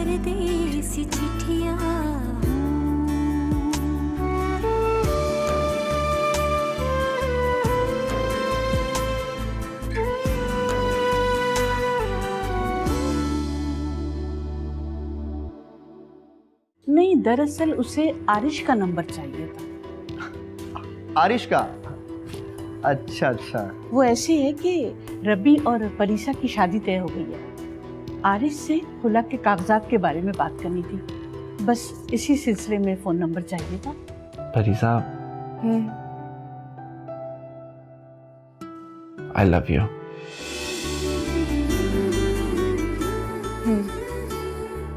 परदेसी चिट्ठियां। नहीं, दरअसल उसे आरिश का नंबर चाहिए था। आरिश का? अच्छा अच्छा। वो ऐसे है कि रबी और परीसा की शादी तय हो गई है। आरिश से खुला के कागजात के बारे में बात करनी थी, बस इसी सिलसिले में फोन नंबर चाहिए था। परीसा, I love you.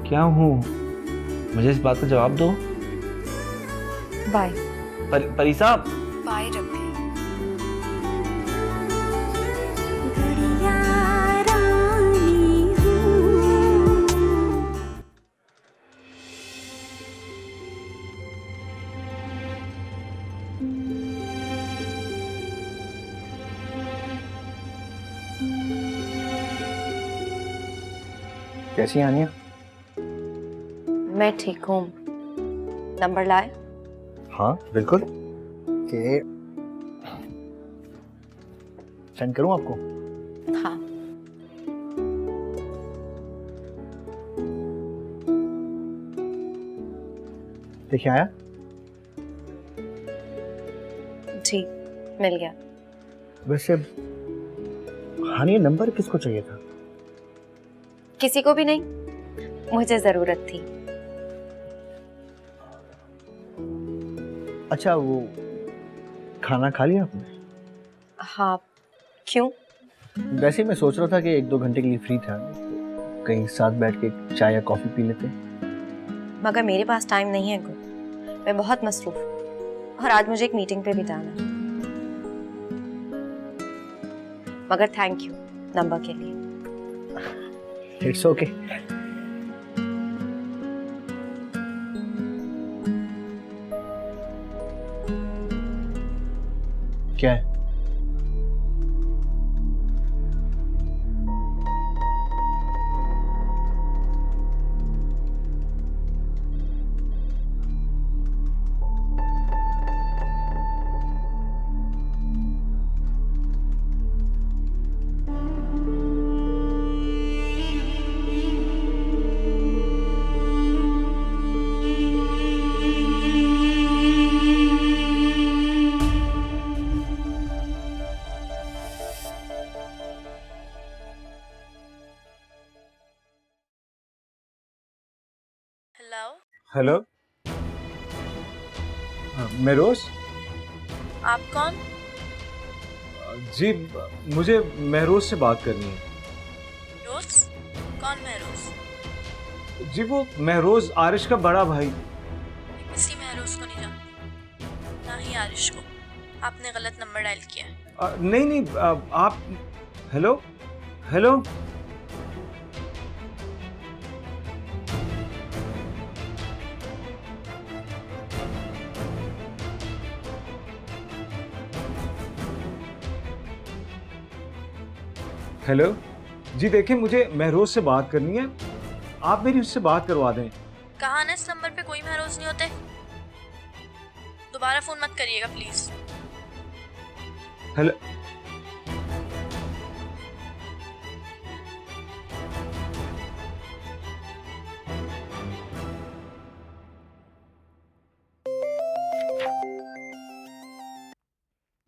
क्या हूँ? मुझे इस बात का जवाब दो। बाय। परीसा। बाय रब्बी। कैसी हैं आनिया? मैं ठीक हूँ। नंबर लाए? हाँ बिल्कुल। के सेंड करूँ आपको? हाँ। देखिए आया? जी, मिल गया। वैसे हानिया नंबर किसको चाहिए था? किसी को भी नहीं, मुझे जरूरत थी। अच्छा, वो खाना खा लिया आपने? हाँ, क्यों? वैसे ही मैं सोच रहा था कि 1-2 घंटे के लिए फ्री था, तो कहीं साथ बैठ के चाय या कॉफी पी लेते। मगर मेरे पास टाइम नहीं है गुल, मैं बहुत मसरूफ हूँ और आज मुझे एक मीटिंग पे भी जाना है। मगर थैंक यू नंबर के लिए। It's okay. क्या है? हेलो, मेहरोज। आप कौन? जी, मुझे मेहरोज से बात करनी है। रोज? कौन महरोज? जी, वो मेहरोज आरिश का बड़ा भाई। मैं किसी महरोज को नहीं जानती, ना ही आरिश को। आपने गलत नंबर डायल किया है। नहीं नहीं, आप। Hello hello. हेलो जी, देखिए मुझे मेहरोज से बात करनी है, आप मेरी उससे बात करवा दें। कहा ना इस नंबर पे कोई महरोज नहीं होते। दोबारा फोन मत करिएगा प्लीज। हेलो।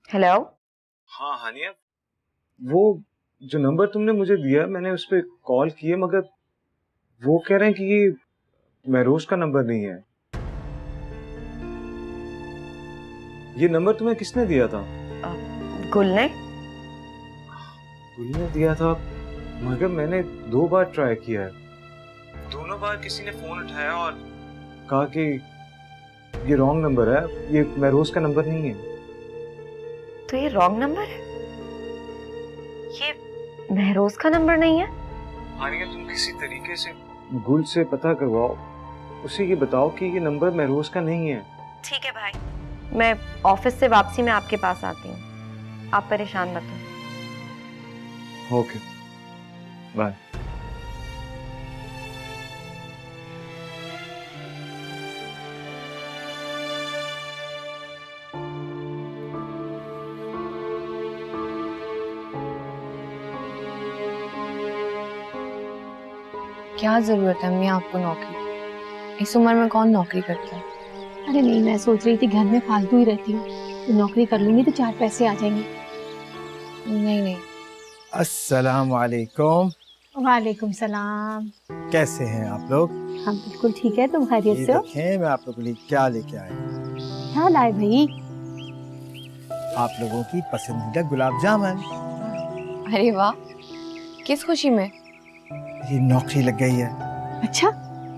हेलो। हाँ हानिया, वो जो नंबर तुमने मुझे दिया मैंने उस पर कॉल किए, मगर वो कह रहे हैं कि ये मेहरोज का नंबर नहीं है। ये नंबर तुम्हें किसने दिया था? गुल ने। गुल ने दिया था, मगर मैंने 2 बार ट्राई किया है। दोनों बार किसी ने फोन उठाया और कहा कि ये रॉन्ग नंबर है, ये मेहरोज का नंबर नहीं है। तो ये रॉन्ग नंबर है? ये महरोज का नंबर नहीं है? हानिया, तुम किसी तरीके से गुल से पता करवाओ, उसे ये बताओ कि ये नंबर मेहरोज का नहीं है। ठीक है भाई, मैं ऑफिस से वापसी में आपके पास आती हूँ, आप परेशान मत हो। Okay, bye. क्या जरूरत है अम्मी आपको नौकरी? इस उम्र में कौन नौकरी करता है? अरे नहीं, मैं सोच रही थी घर में फालतू ही रहती हूँ, तो नौकरी कर लूंगी तो 4 पैसे आ जाएंगे। नहीं नहीं, अस्सलाम वालेकुम। वालेकुम सलाम। कैसे हैं आप लोग? हम बिल्कुल ठीक है, तुम खैरियत ये से हो? देखें मैं आप लोगों के लिए क्या लेके आया हूं। क्या लाए भाई? आप लोगों की पसंदीदा गुलाब जामुन। अरे वाह, किस खुशी में? ये नौकरी लग गई है। अच्छा,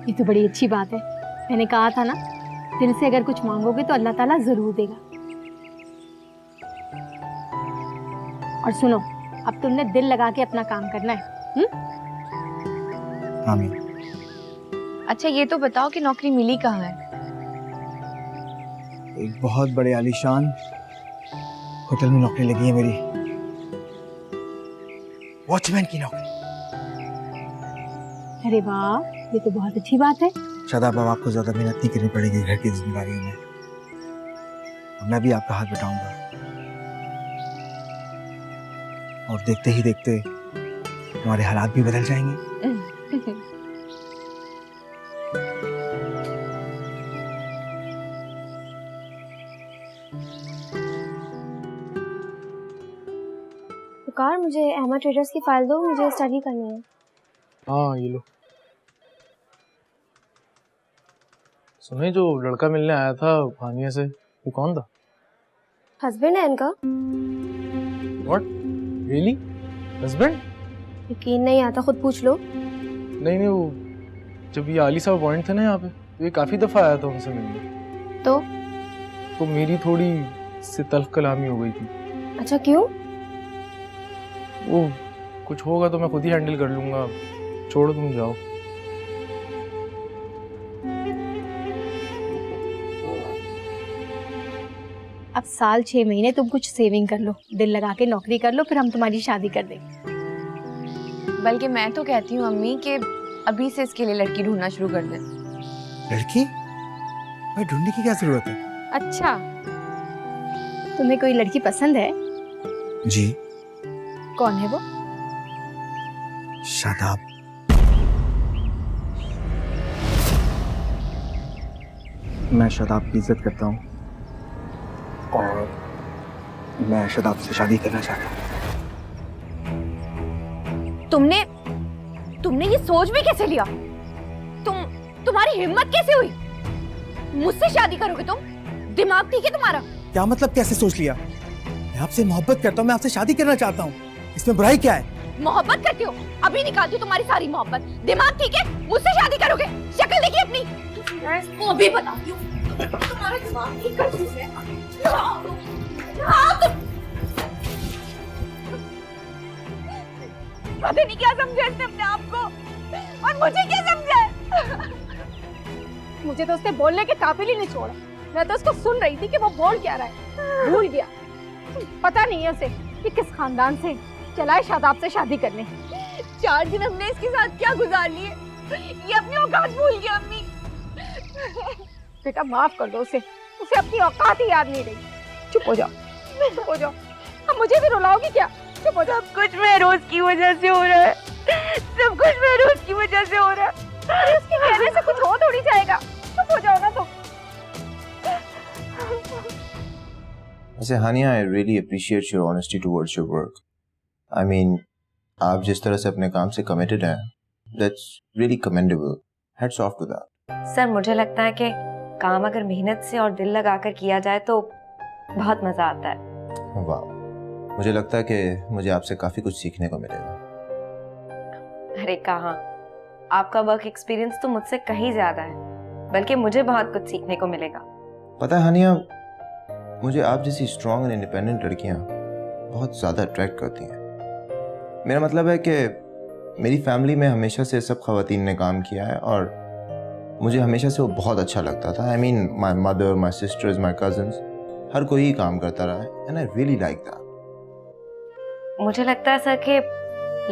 ये तो बड़ी अच्छी बात है। मैंने कहा था ना, दिल से अगर कुछ मांगोगे तो अल्लाह ताला जरूर देगा। और सुनो, अब तुमने दिल लगा के अपना काम करना है। आमीन। अच्छा ये तो बताओ कि नौकरी मिली कहाँ है? एक बहुत बड़े आलीशान होटल में नौकरी लगी है मेरी, वॉचमैन की नौकरी। अरे वाह, ये तो बहुत अच्छी बात है। शादाब, अब आपको ज्यादा मेहनत नहीं करनी पड़ेगी घर की जिम्मेदारियों में। अब मैं भी आपका हाथ बटाऊंगा और देखते ही देखते हमारे हालात भी बदल जाएंगे। पुकार, मुझे अहमद ट्रेडर्स की फाइल दो, मुझे स्टडी करनी है। हाँ ये लो। सुने, जो लड़का मिलने आया था हानिया से, वो कौन था? हस्बैंड है इनका। व्हाट? रियली? हस्बैंड? यकीन नहीं आता, खुद पूछ लो। नहीं नहीं, वो जब ये आली साहब पॉइंट थे ना यहाँ पे, तो ये काफी दफा आया था उनसे मिलने। तो मेरी थोड़ी से तल्ख कलामी हो गई थी। अच्छा, क्यों? वो कुछ होगा तो मैं खुद ही हैंडल कर लूंगा, छोड़ो तुम जाओ। अब साल 6 महीने तुम कुछ सेविंग कर लो, दिल लगा के नौकरी कर लो, फिर हम तुम्हारी शादी कर देंगे। बल्कि मैं तो कहती हूँ अम्मी कि अभी से इसके लिए लड़की ढूंढना शुरू कर दें। लड़की? भाई ढूंढने की क्या जरूरत है? अच्छा, तुम्हें कोई लड़की पसंद है? जी। कौन है वो? शादाब। मैं शादाब की इज्जत करता हूँ और मैं शादाब से शादी करना चाहता हूँ। तुमने ये सोच भी कैसे लिया? तुम्हारी हिम्मत कैसे हुई? मुझसे शादी करोगे तुम? दिमाग ठीक है तुम्हारा? क्या मतलब कैसे सोच लिया? मैं आपसे मोहब्बत करता हूँ, मैं आपसे शादी करना चाहता हूँ, इसमें बुराई क्या है? मोहब्बत करते हो? अभी निकालती हूँ तुम्हारी सारी मोहब्बत। दिमाग ठीक है? मुझसे शादी करोगे? शक्ल देखिए अपनी। मैं इसको अभी बताती हूँ। तुम्हारा दिमाग ठीक कर दूँ मैं। पता नहीं क्या समझा इसने अपने आप को, और मुझे क्या समझा है? मुझे तो उसके बोलने के काबिल ही नहीं छोड़ा। मैं तो उसको सुन रही थी कि वो बोल क्या रहा है। भूल गया। पता नहीं है उसे कि किस खानदान से चला है शादाब से शादी करने। 4 दिन हमने इसके साथ क्या गुजार लिए, ये अपनी औकात भूल गया अम्मी। बेटा माफ कर दो उसे अपनी औकात ही याद नहीं रही। चुप हो जाओ, चुप हो जाओ। अब मुझे भी रुलाओगी क्या? चुप हो जाओ। सब कुछ महरोज की वजह से हो रहा है, सब कुछ महरोज की वजह से हो रहा है। अरे उसके कहने से कुछ हो थोड़ी जाएगा। चुप हो जाओ ना तुम। वैसे Haniya, I really appreciate your honesty towards your work. I mean, आप जिस तरह से अपने काम से कमिटेड हैं, that's really commendable. Hats off to that. Sir, मुझे लगता है कि काम अगर मेहनत से और दिल लगाकर किया जाए तो बहुत मजा आता है। वाह, मुझे लगता है कि मुझे आपसे काफी कुछ सीखने को मिलेगा। अरे कहाँ, आपका वर्क एक्सपीरियंस तो मुझसे कहीं ज्यादा है, बल्कि मुझे बहुत कुछ सीखने को मिलेगा। पता है हानिया, मुझे आप जैसी स्ट्रॉन्ग एंड इंडिपेंडेंट लड़कियां बहुत ज़्यादा अट्रैक्ट करती हैं। मेरा मतलब है कि मेरी फैमिली में हमेशा से सब ख़वातीन ने काम किया है और मुझे हमेशा से वो बहुत अच्छा लगता था। I mean, my mother, my sisters, my cousins, हर कोई ही काम करता रहा है and I really like that. मुझे लगता है सर कि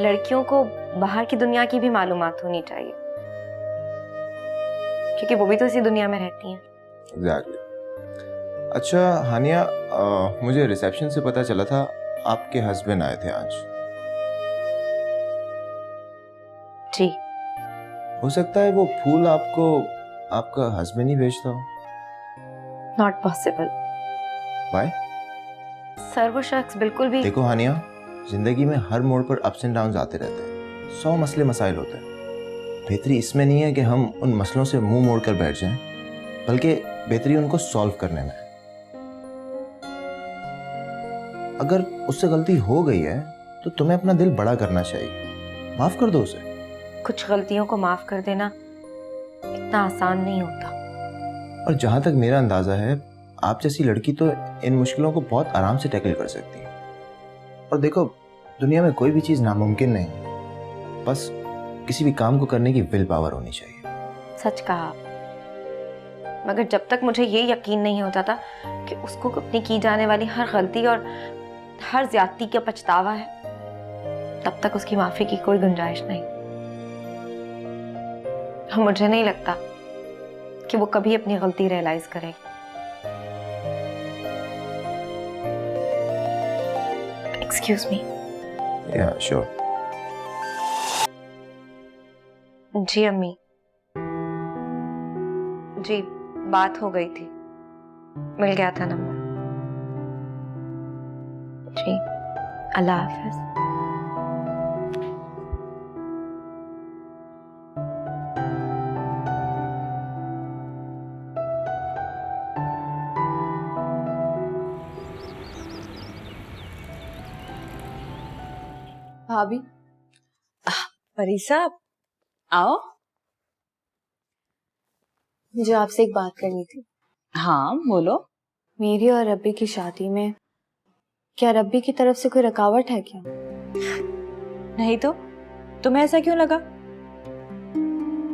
लड़कियों को बाहर की दुनिया की भी मालूमात होनी चाहिए, क्योंकि वो भी तो इसी दुनिया में रहती हैं। एग्जैक्टली। अच्छा हानिया, मुझे रिसेप्शन से पता चला था आपके हस्बैंड आए थे आज। जी। हो सकता है वो फूल आपको आपका हस्बैंड ही भेजता हो। Not possible. Why? सर वो शख्स बिल्कुल भी। देखो हानिया, जिंदगी में हर मोड़ पर अप्स एंड डाउन्स आते रहते हैं, 100 मसले मसाइल होते हैं। बेहतरी इसमें नहीं है कि हम उन मसलों से मुंह मोड़ कर बैठ जाएं, बल्कि बेहतरी उनको सॉल्व करने में है। अगर उससे गलती हो गई है तो तुम्हें अपना दिल बड़ा करना चाहिए, माफ कर दो उसे। कुछ गलतियों को माफ कर देना इतना आसान नहीं होता। और जहां तक मेरा अंदाजा है, आप जैसी लड़की तो इन मुश्किलों को बहुत आराम से टैकल कर सकती है। और देखो, दुनिया में कोई भी चीज नामुमकिन नहीं है, बस किसी भी काम को करने की विल पावर होनी चाहिए। सच कहा, मगर जब तक मुझे ये यकीन नहीं होता था कि उसको अपनी की जाने वाली हर गलती और हर ज्यादती का पछतावा है, तब तक उसकी माफी की कोई गुंजाइश नहीं। मुझे नहीं लगता कि वो कभी अपनी गलती रियलाइज करेगी। Excuse me. या श्योर। जी अम्मी, जी बात हो गई थी, मिल गया था नंबर। जी अल्लाह हाफिज। भाभी। परी साहब आओ। मुझे आपसे एक बात करनी थी। हाँ बोलो। मेरी और रब्बी की शादी में क्या रब्बी की तरफ से कोई रुकावट है क्या? नहीं तो तुम्हें ऐसा क्यों लगा?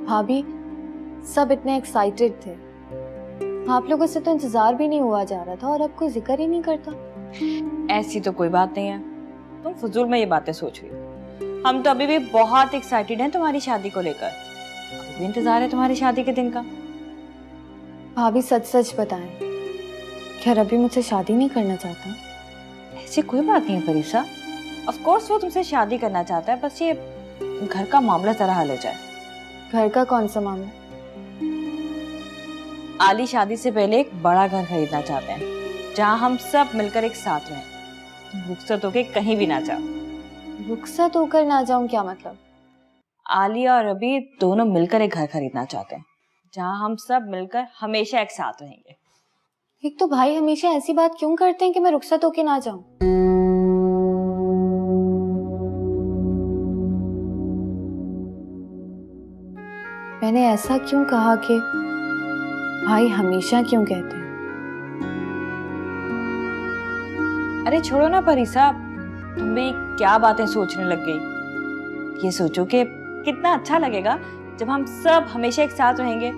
भाभी, सब इतने एक्साइटेड थे, आप लोगों से तो इंतजार भी नहीं हुआ जा रहा था और अब कोई जिक्र ही नहीं करता। ऐसी तो कोई बात नहीं है, तुम फजूल में ये बातें सोच रही हो। हम तो अभी भी बहुत एक्साइटेड हैं तुम्हारी शादी को लेकर। अभी भी इंतजार है तुम्हारी शादी के दिन का। भाभी सच सच बताएं, क्या रब्बी मुझसे शादी नहीं करना चाहता? ऐसी कोई बात नहीं है परीसा, ऑफ कोर्स वो तुमसे शादी करना चाहता है, बस ये घर का मामला जरा हल हो जाए। घर का कौन सा मामला? आली शादी से पहले एक बड़ा घर खरीदना चाहते हैं जहां हम सब मिलकर एक साथ रहें। तुम रुखसत होके कहीं भी ना जाओ। रुखसत होकर ना जाऊं क्या मतलब? आलिया और रबी दोनों मिलकर एक घर खरीदना चाहते हैं जहां हम सब मिलकर हमेशा एक साथ रहेंगे। एक तो भाई हमेशा ऐसी बात क्यों करते हैं कि मैं रुखसत होके ना जाऊं? मैंने ऐसा क्यों कहा कि भाई हमेशा क्यों कहते हैं? अरे छोड़ो ना परी साहब, तुम भी क्या बातें सोचने लग गई। ये सोचो कि कितना अच्छा लगेगा जब हम सब हमेशा एक साथ रहेंगे।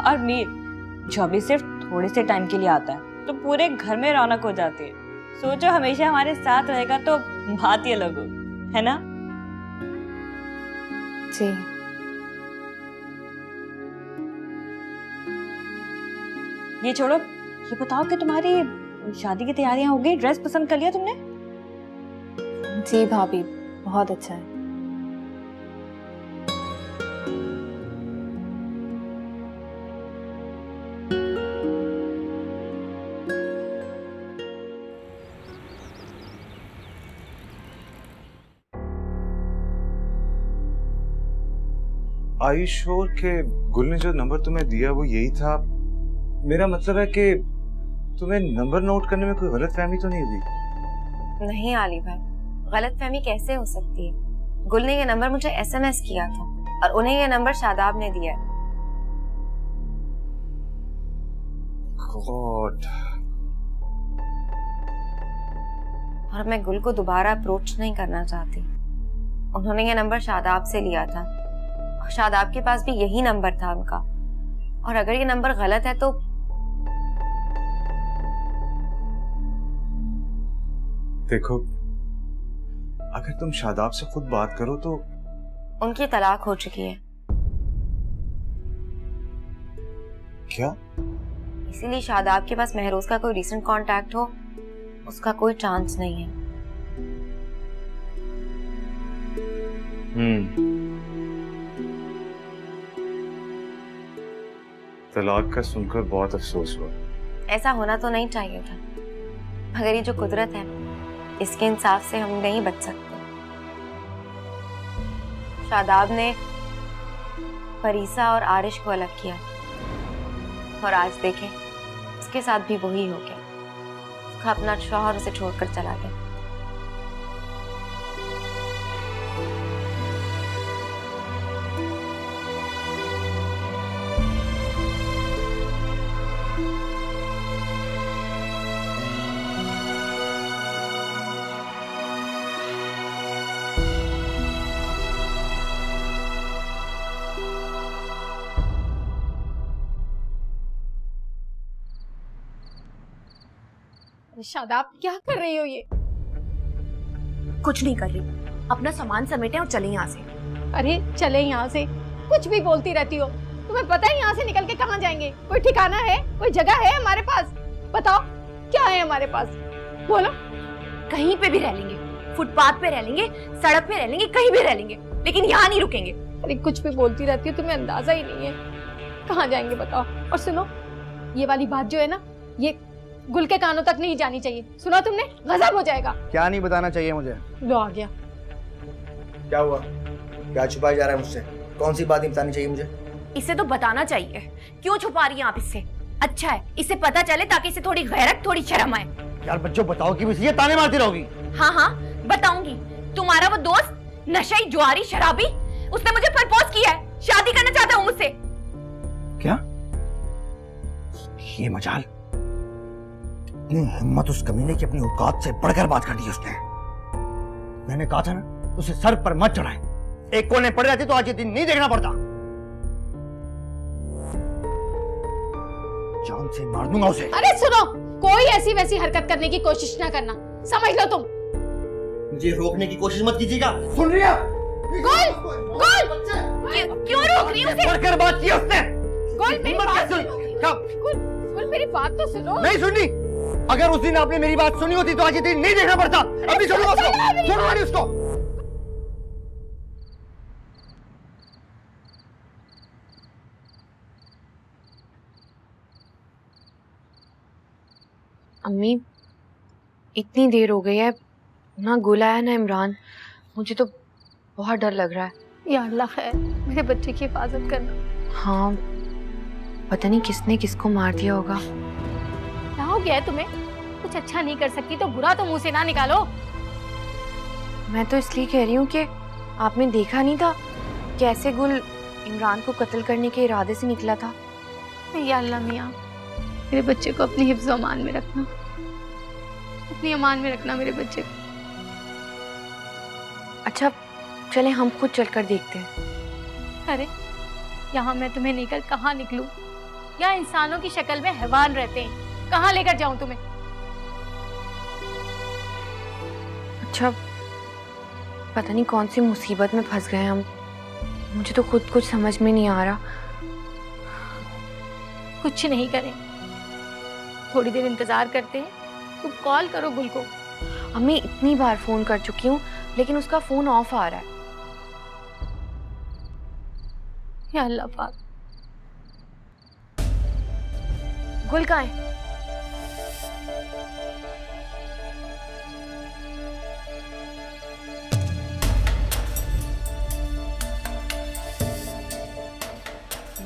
और मीर जो अभी सिर्फ थोड़े से टाइम के लिए आता है तो पूरे घर में रौनक हो जाती है। सोचो हमेशा हमारे साथ रहेगा तो बात ही अलग हो, है ना? जी। ये छोड़ो, ये बताओ कि तुम्हारी शादी की तैयारियां हो गई? ड्रेस पसंद कर लिया तुमने? जी भाभी, बहुत अच्छा है। Are you sure कि गुल ने जो नंबर तुम्हें दिया वो यही था? मेरा मतलब है कि तुम्हें नंबर नोट करने में कोई गलतफहमी तो नहीं हुई? नहीं आली भाई, गलतफहमी कैसे हो सकती है? गुल ने ये नंबर मुझे SMS किया था और उन्हें ये नंबर शादाब ने दिया है। God. और मैं गुल को दोबारा अप्रोच नहीं करना चाहती। उन्होंने ये नंबर शादाब से लिया था और शादाब के पास भी यही नंबर था उनका। और अगर ये नंबर गलत है तो देखो, अगर तुम शादाब से खुद बात करो तो उनकी तलाक हो चुकी है। क्या? इसीलिए शादाब के पास महरोज का कोई रीसेंट कांटेक्ट हो उसका कोई चांस नहीं है। तलाक का सुनकर बहुत अफसोस हुआ। ऐसा होना तो नहीं चाहिए था, मगर ये जो कुदरत है इसके इंसाफ से हम नहीं बच सकते। शादाब ने फरीसा और आरिश को अलग किया और आज देखें उसके साथ भी वही हो गया। उसका अपना शौहर उसे छोड़कर चला गया। शादाब क्या कर रही हो ये? कुछ नहीं कर रही, अपना सामान समेटे और चले यहाँ से। अरे चले यहाँ से, कुछ भी बोलती रहती हो। तुम्हें पता है यहाँ से निकल के कहाँ जाएंगे? कोई ठिकाना है, कोई जगह है हमारे पास? बताओ क्या है हमारे पास, बोलो। कहीं पे भी रह लेंगे, फुटपाथ पे रह लेंगे, सड़क पे रह लेंगे, कहीं भी रह लेंगे, लेकिन यहाँ नहीं रुकेंगे। अरे कुछ भी बोलती रहती हो, तुम्हें अंदाजा ही नहीं है कहाँ जाएंगे, बताओ। और सुनो, ये वाली बात जो है ना, ये गुल के कानों तक नहीं जानी चाहिए। सुना तुमने? गजब हो जाएगा। क्या नहीं बताना चाहिए मुझे? लो आ गया। क्या हुआ? क्या छुपाया जा रहा है मुझसे? कौन सी बात नहीं बतानी चाहिए मुझे? इसे तो बताना चाहिए। क्यों छुपा रही हैं आप इससे? अच्छा है इसे पता चले ताकि इसे थोड़ी गैरत, थोड़ी शर्म आए। यार बच्चों बताओ कि मुझे ये ताने मारती रहोगी? हाँ हाँ बताऊंगी। तुम्हारा वो दोस्त नशई, जुआरी, शराबी, उसने मुझे प्रपोज किया है, शादी करना चाहता हूँ मुझसे। क्या? ये मजाल, इतनी हिम्मत उस कमीने की अपनी औकात से बढ़कर बात कर दी उसने। मैंने कहा था ना उसे सर पर मत चढ़ाए। एक कोने पड़ जाती तो आज ये दिन नहीं देखना पड़ता। जान से मार दूंगा उसे। अरे सुनो, कोई ऐसी वैसी हरकत करने की कोशिश ना करना, समझ लो तुम। मुझे रोकने की कोशिश मत कीजिएगा, सुन रही है? गोल, गोल, क्यों रोक रही हूँ उसे? बढ़कर बात की उसने। गोल मेरी बात सुन। क्या? गोल मेरी बात तो सुनो। नहीं सुननी। अगर उस दिन आपने मेरी बात सुनी होती तो आज ये दिन नहीं देखना पड़ता। अभी छोड़ूंगा उसको, छोड़ूंगा नहीं उसको। अम्मी इतनी देर हो गई है, ना गुल आया ना इमरान। मुझे तो बहुत डर लग रहा है। या अल्लाह खैर, मेरे बच्चे की हिफाजत करना। हाँ पता नहीं किसने किसको मार दिया होगा। क्या हो गया है तुम्हें? कुछ अच्छा नहीं कर सकती तो बुरा तो मुंह से ना निकालो। मैं तो इसलिए कह रही हूँ कि आपने देखा नहीं था कैसे गुल इमरान को कत्ल करने के इरादे से निकला था। या अल्लाह मियाँ, मेरे बच्चे को अपनी हिफ्ज़ अमान में रखना, अपनी अमान में रखना मेरे बच्चे को। अच्छा चले हम खुद चलकर देखते हैं। अरे यहाँ मैं तुम्हें लेकर कहाँ निकलूं? यहाँ इंसानों की शक्ल में हैवान रहते हैं, कहाँ लेकर जाऊं तुम्हें? अच्छा पता नहीं कौन सी मुसीबत में फंस गए हम। मुझे तो खुद कुछ समझ में नहीं आ रहा। कुछ नहीं करें, थोड़ी देर इंतजार करते हैं। तुम कॉल करो गुल को। अम्मी इतनी बार फोन कर चुकी हूँ लेकिन उसका फोन ऑफ आ रहा है। या अल्लाह पाक, गुल कहाँ है?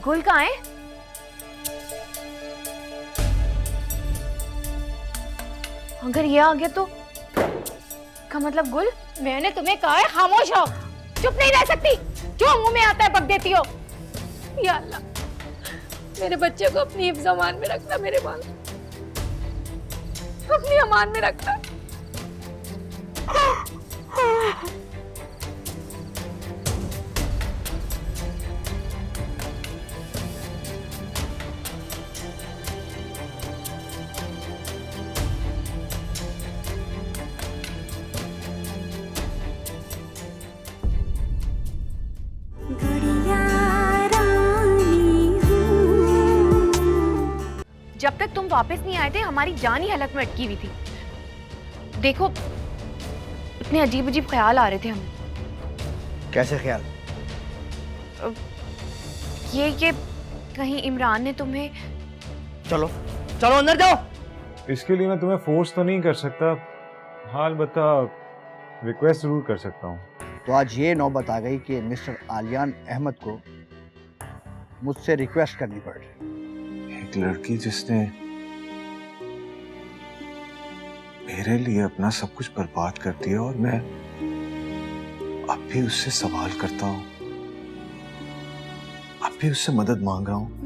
गुल कहाँ है? अगर ये आ गया तो का मतलब गुल? मैंने तुम्हें कहा है खामोश हो, चुप नहीं रह सकती। जो मुंह में आता है बक देती हो। या अल्लाह, मेरे बच्चे को अपनी हिफ्ज़ अमान में रखना, मेरे बाल अपनी अमान में रखना। जब तक तुम वापस नहीं आए थे हमारी जान ही हलक में अटकी हुई थी। देखो इतने अजीब अजीब ख्याल आ रहे थे हमें। कैसे ख्याल? ये कहीं इमरान ने तुम्हें... चलो चलो अंदर जाओ। इसके लिए मैं तुम्हें फोर्स तो नहीं कर सकता, हाल बता रिक्वेस्ट जरूर कर सकता हूँ। तो आज ये नौबत आ गई कि मिस्टर आलियान अहमद को मुझसे रिक्वेस्ट करनी पड़ रही। एक लड़की जिसने मेरे लिए अपना सब कुछ बर्बाद कर दिया और मैं अब भी उससे सवाल करता हूँ, अब भी उससे मदद मांग रहा हूँ।